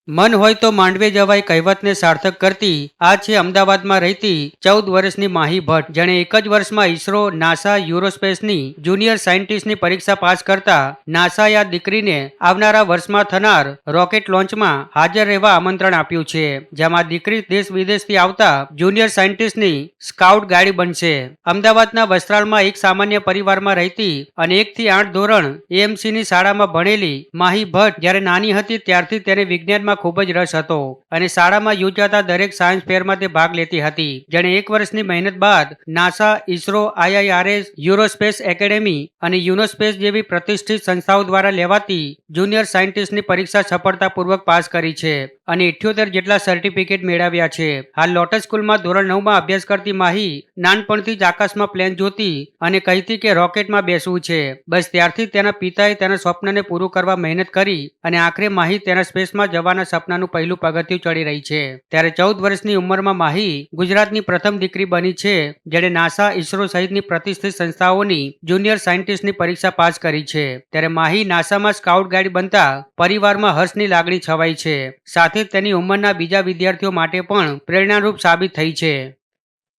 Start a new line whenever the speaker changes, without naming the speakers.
મન હોય તો માંડવે જવાય કહેવતને સાર્થક કરતી આ છે અમદાવાદમાં રહેતી 14 વર્ષની માહી ભટ્ટ, જેણે એક જ વર્ષમાં ઈસરો, નાસા, યુરોસ્પેસની જુનિયર સાયન્ટિસ્ટની પરીક્ષા પાસ કરતા નાસાએ આ દીકરીને આવનારા વર્ષમાં થનાર રોકેટ લોન્ચમાં હાજર રહેવા આમંત્રણ આપ્યું છે, જેમાં દીકરી દેશ વિદેશથી આવતા જુનિયર સાયન્ટિસ્ટની સ્કાઉટ ગાડી બનશે. અમદાવાદના વસ્ત્રાલમાં એક સામાન્ય પરિવારમાં રહેતી અને 1 થી 8 ધોરણ એએમસીની શાળામાં ભણેલી માહી ભટ્ટ જ્યારે નાની હતી ત્યારથી તેને વિજ્ઞાનમાં ખૂબ જ રસ હતો અને શાળામાં યોજાતા દરેક સાયન્સ ફેરમાં તે ભાગ લેતી હતી. જેણે 1 વર્ષની મહેનત બાદ નાસા, ઈસરો, આઈઆઈઆરએસ, યુરોસ્પેસ એકેડેમી અને યુનોસ્પેસ જેવી પ્રતિષ્ઠિત સંસ્થાઓ દ્વારા લેવાતી જુનિયર સાયન્ટિસ્ટની પરીક્ષા સફળતાપૂર્વક પાસ કરી છે અને 78 જેટલા સર્ટિફિકેટ મેળવ્યા છે. હાલ લોટસ સ્કૂલમાં ધોરણ 9માં અભ્યાસ કરતી માહી નાનપણથી જ આકાશમાં પ્લેન જોતી અને કહેતી કે રોકેટમાં બેસવું છે. બસ ત્યારથી તેના પિતાએ તેના સ્વપ્નને પૂરું કરવા મહેનત કરી અને આખરે માહી તેના સ્પેસમાં જવાના સપનાનું પહેલું પગથિયું ચડી રહી છે. ત્યારે 14 વર્ષની ઉંમરમાં માહી ગુજરાતની પ્રથમ દીકરી બની છે જેણે નાસા, ઈસરો સહિતની પ્રતિષ્ઠિત સંસ્થાઓની જુનિયર સાયન્ટિસ્ટની પરીક્ષા પાસ કરી છે. ત્યારે માહી નાસામાં સ્કાઉટ ગાઈડ બનતા પરિવારમાં હર્ષની લાગણી છવાઈ છે. સાથે તેની ઉંમરના બીજા વિદ્યાર્થીઓ માટે પણ પ્રેરણારૂપ સાબિત થઈ છે.